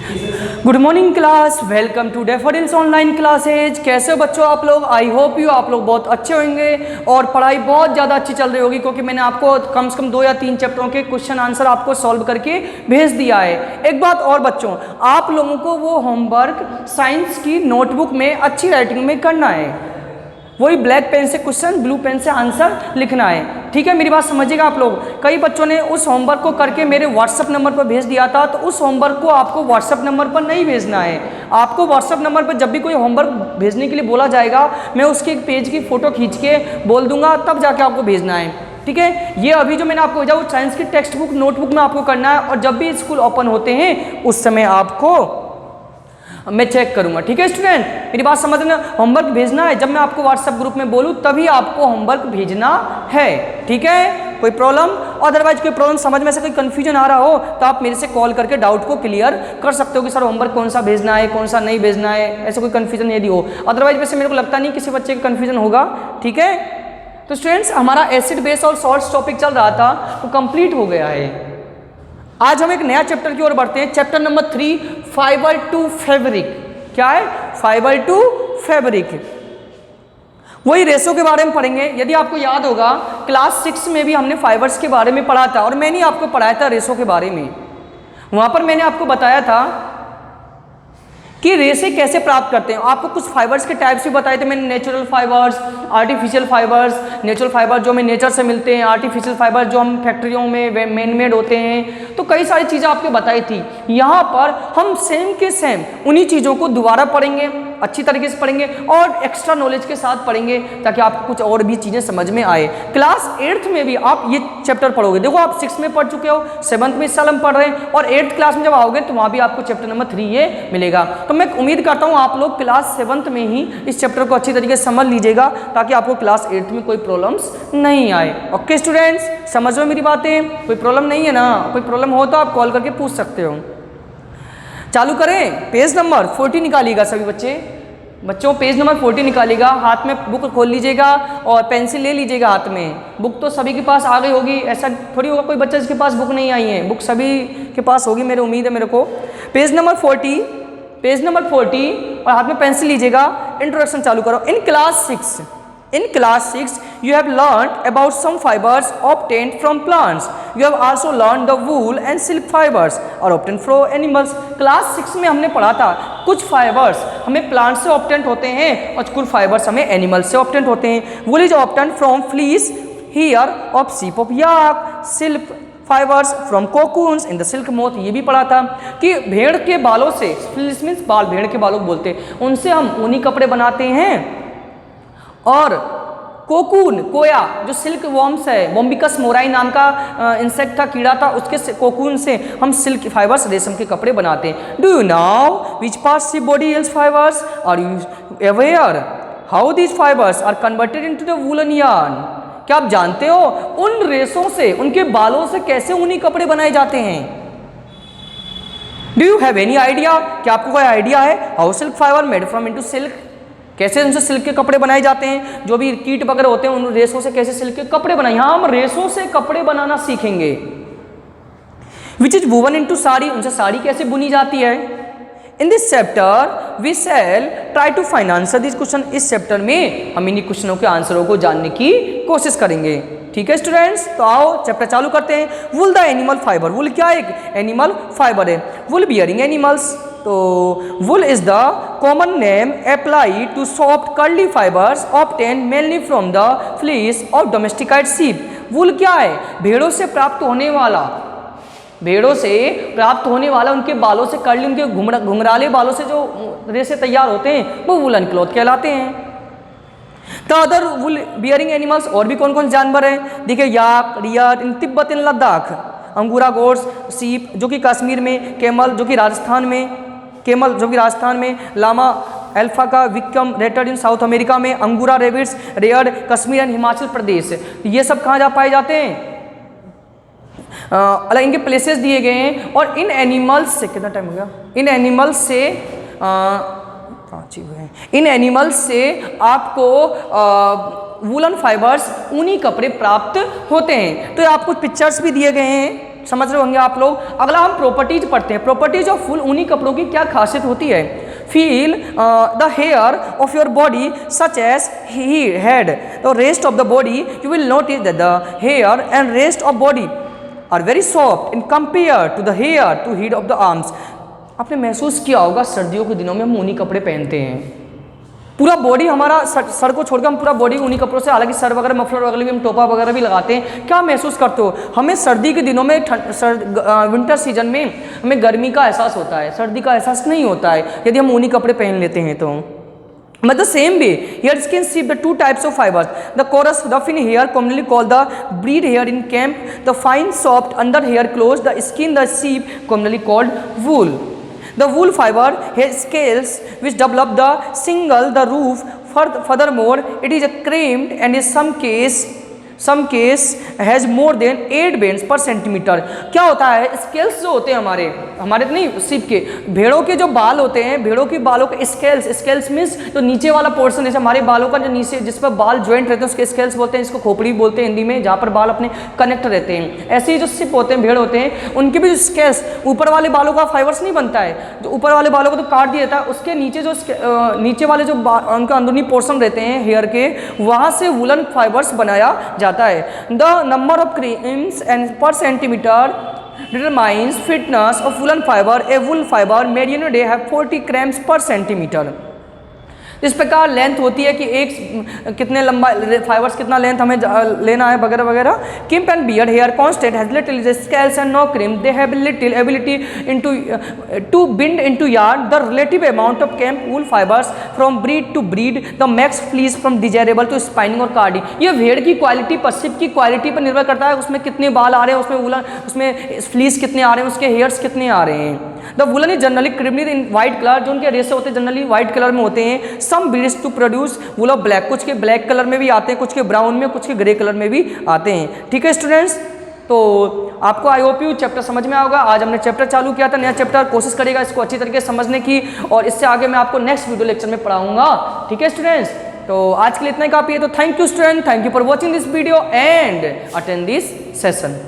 Good morning class, welcome to Daffodils online classes. कैसे हो बच्चों आप लोग? आई होप यू आप लोग बहुत अच्छे होंगे और पढ़ाई बहुत ज़्यादा अच्छी चल रही होगी, क्योंकि मैंने आपको कम से कम 2 या 3 चैप्टरों के क्वेश्चन आंसर आपको सॉल्व करके भेज दिया है। एक बात और बच्चों, आप लोगों को वो होमवर्क साइंस की नोटबुक में अच्छी राइटिंग में करना है। वही ब्लैक पेन से क्वेश्चन, ब्लू पेन से आंसर लिखना है। ठीक है, मेरी बात समझिएगा आप लोग। कई बच्चों ने उस होमवर्क को करके मेरे व्हाट्सएप नंबर पर भेज दिया था, तो उस होमवर्क को आपको व्हाट्सएप नंबर पर नहीं भेजना है। आपको व्हाट्सएप नंबर पर जब भी कोई होमवर्क भेजने के लिए बोला जाएगा, मैं उसके एक पेज की फ़ोटो खींच के बोल दूंगा, तब जाके आपको भेजना है। ठीक है, ये अभी जो मैंने आपको भेजा वो साइंस की टेक्स्ट बुक नोटबुक में आपको करना है, और जब भी स्कूल ओपन होते हैं उस समय आपको मैं चेक करूंगा। ठीक है स्टूडेंट, मेरी बात समझना। होमवर्क भेजना है जब मैं आपको व्हाट्सएप ग्रुप में बोलूं तभी आपको होमवर्क भेजना है। ठीक है, कोई प्रॉब्लम? अदरवाइज कोई प्रॉब्लम, समझ में से कोई कंफ्यूजन आ रहा हो तो आप मेरे से कॉल करके डाउट को क्लियर कर सकते हो कि सर होमवर्क कौन सा भेजना है, कौन सा नहीं भेजना है, ऐसा कोई कंफ्यूजन यदि हो। अदरवाइज वैसे मेरे को लगता नहीं किसी बच्चे का कंफ्यूजन होगा। ठीक है, तो स्टूडेंट्स हमारा एसिड बेस और सॉल्ट्स टॉपिक चल रहा था, वो कंप्लीट हो गया है। आज हम एक नया चैप्टर की ओर बढ़ते हैं, chapter number 3, fibre to fabric. क्या है? Fibre to fabric. वही रेशो के बारे में पढ़ेंगे। यदि आपको याद होगा क्लास 6 में भी हमने फाइबर्स के बारे में पढ़ा था, और मैंने आपको पढ़ाया था रेशो के बारे में। वहां पर मैंने आपको बताया था कि रेशे कैसे प्राप्त करते हैं। आपको कुछ फाइबर्स के टाइप्स भी बताए थे मैंने, natural fibres, artificial fibres. Natural fibre जो हमें नेचर से मिलते हैं, आर्टिफिशियल फाइबर जो हम फैक्ट्रियों में मैन मेड होते हैं। तो कई सारी चीज़ें आपको बताई थी। यहाँ पर हम सेम के सेम उन्हीं चीज़ों को दोबारा पढ़ेंगे, अच्छी तरीके से पढ़ेंगे और एक्स्ट्रा नॉलेज के साथ पढ़ेंगे, ताकि आपको कुछ और भी चीज़ें समझ में आए। क्लास 8th में भी आप ये चैप्टर पढ़ोगे। देखो आप 6 में पढ़ चुके हो, 7th में इस साल हम पढ़ रहे हैं, और 8th क्लास में जब आओगे तो वहाँ भी आपको चैप्टर नंबर 3 ये मिलेगा। तो मैं उम्मीद करता हूँ आप लोग क्लास 7th में ही इस चैप्टर को अच्छी तरीके से समझ लीजिएगा, ताकि आपको क्लास 8th में कोई प्रॉब्लम्स नहीं आए। ओके स्टूडेंट्स, समझ में मेरी बातें? कोई प्रॉब्लम नहीं है ना? कोई प्रॉब्लम हो तो आप कॉल करके पूछ सकते हो। चालू करें? पेज नंबर 40 निकालिएगा सभी बच्चों, पेज नंबर 40 निकालिएगा। हाथ में बुक खोल लीजिएगा और पेंसिल ले लीजिएगा हाथ में। बुक तो सभी के पास आ गई होगी, ऐसा थोड़ी होगा कोई बच्चा जिसके पास बुक नहीं आई है। बुक सभी के पास होगी, मेरी उम्मीद है मेरे को। पेज नंबर 40 और हाथ में पेंसिल लीजिएगा। इंट्रोडक्शन चालू करो। In class 6, you have learned about some fibers obtained from plants. You have also learned the wool and silk fibers are obtained from animals. Class 6 में हमने पढ़ा था कुछ फाइबर्स हमें प्लांट से ऑब्टेंट होते हैं और कुछ फाइबर्स हमें एनिमल से ऑब्टेंट होते हैं। Wool is obtained from fleece, hair of sheep of yak, silk fibres from cocoons in the silk moth. ये भी पढ़ा था कि भेड़ के बालों से, फ्लीस मीन्स बाल, भेड़ के बालों को बोलते हैं, उनसे हम ऊनी कपड़े बनाते हैं। और कोकून, कोया, जो सिल्क वॉर्म्स है, बॉम्बिकस मोराई नाम का इंसेक्ट था, कीड़ा था, उसके कोकून से हम सिल्क फाइबर्स, रेशम के कपड़े बनाते हैं। Do you know which parts of body hails fibres? Are you aware how these fibres are converted into the woollen yarn? क्या आप जानते हो उन रेशों से, उनके बालों से कैसे ऊनी कपड़े बनाए जाते हैं? Do you have any idea? क्या आपको कोई आइडिया है? How silk fibre made from into silk, कैसे उनसे सिल्क के कपड़े बनाए जाते हैं? जो भी कीट वगैरह होते हैं उन रेशों से कैसे सिल्क के कपड़े बनाए। यहाँ हम रेशों से कपड़े बनाना सीखेंगे। Which is woven into sari, उनसे साड़ी कैसे बुनी जाती है। In this chapter we shall try to find answer this question. इस चैप्टर में हम इन्हीं क्वेश्चनों के आंसरों को जानने की कोशिश करेंगे। ठीक है स्टूडेंट्स, तो आओ चैप्टर चालू करते हैं। Wool the animal fibre, wool क्या एक एनिमल फाइबर है। वुल बियरिंग एनिमल्स, तो wool is the common name apply to soft curly fibres obtain mainly from the fleece of domesticated sheep. Wool क्या है? भेड़ों से प्राप्त होने वाला उनके बालों से, कर्ली, उनके घुंघराले बालों से जो रेशे तैयार होते हैं वो वुलन क्लॉथ कहलाते हैं। The other wool bearing animals, और भी कौन कौन जानवर हैं? देखिए, yak, reared in Tibet in Ladakh, angora goats, सीप जो कि कश्मीर में, केमल जो कि राजस्थान में, llama alpaca vicuna reared in South America में, angora rabbits reared Kashmir and Himachal Pradesh. ये सब कहाँ जा पाए जाते हैं? अलग इनके प्लेसेस दिए गए हैं। और इन एनिमल्स से कितना टाइम हो गया? इन एनिमल्स से आपको वूलन फाइबर्स, ऊनी कपड़े प्राप्त होते हैं। तो आपको पिक्चर्स भी दिए गए हैं, समझ रहे होंगे आप लोग। अगला हम प्रॉपर्टीज पढ़ते हैं। प्रॉपर्टीज ऑफ वूल, ऊनी कपड़ों की क्या खासियत होती है। Feel the hair of your body such as head the rest of the body, you will notice that the hair and rest of body are very soft in compare to the hair to head of the arms. आपने महसूस किया होगा सर्दियों के दिनों में हम ऊनी कपड़े पहनते हैं, पूरा बॉडी हमारा सर को छोड़कर हम पूरा बॉडी ऊनी कपड़ों से, हालांकि सर वगैरह मफलर वगैरह भी हम टोपा वगैरह भी लगाते हैं। क्या महसूस करते हो। हमें सर्दी के दिनों में विंटर सीजन में हमें गर्मी का एहसास होता है, सर्दी का एहसास नहीं होता है यदि हम ऊनी कपड़े पहन लेते हैं तो। But the same way, hair skin sheep the two types of fibers. The coarse rough in hair, commonly called the breed hair in camp. The fine soft under hair clothes. The skin the sheep, commonly called wool. The wool fiber has scales which develop the single the roof. Furthermore, it is creamed and in some case has more than 8 bands per centimeter. क्या होता है, scales जो होते हैं हमारे तो नहीं, सिर्फ के भेड़ों के जो बाल होते हैं, भेड़ों के बालों के स्केल्स मीन्स तो नीचे वाला पोर्शन, जैसे हमारे बालों का जो नीचे जिस पर बाल ज्वाइंट रहते हैं उसके स्केल्स बोलते हैं, इसको खोपड़ी बोलते हैं हिंदी में, जहाँ पर बाल अपने कनेक्ट रहते हैं। ऐसे ही जो सिप होते हैं, भेड़ होते हैं, उनके भी जो स्केल्स, ऊपर वाले बालों का फाइबर्स नहीं बनता है, जो ऊपर वाले बालों को तो काट दिया जाता है, उसके नीचे जो नीचे वाले जो उनका अंदरूनी पोर्शन रहते हैं हेयर के, वहाँ से वुलन फाइबर्स बनाया जाता है। The number of creams and पर centimetre determines fitness of woolen fiber. A wool fiber made in a day have 40 grams per centimeter. इस प्रकार लेंथ होती है कि एक कितने लंबा फाइबर्स कितना लेंथ हमें लेना है वगैरह वगैरह। Kemp and beard hair constant has little scales and no crimp, they have little ability into to bind into yarn the relative amount of kemp wool fibres from breed to breed the makes fleece from desirable to spinning और carding. ये भेड़ की quality, पश्चिम की quality पर निर्भर करता है, उसमें कितने बाल आ रहे हैं, उसमें वूलन, उसमें फ्लीस कितने आ रहे हैं, उसके हेयर्स कितने आ रहे हैं। The woollen is generally creamy in white colour, जो उनके रेशे होते हैं जनरली वाइट कलर में होते हैं। Some breeds to produce wool of black, कुछ के ब्लैक कलर में भी आते हैं, कुछ के ब्राउन में, कुछ के ग्रे कलर में भी आते हैं। ठीक है स्टूडेंट्स, तो आपको आई होप यू चैप्टर समझ में आएगा। आज हमने चैप्टर चालू किया था, नया चैप्टर, कोशिश करेगा इसको अच्छी तरीके से समझने की, और इससे आगे मैं आपको नेक्स्ट वीडियो लेक्चर में पढ़ाऊंगा। ठीक है स्टूडेंट्स, तो आज के लिए इतना ही काफी है। तो thank you student, thank you for watching this video and attend this session.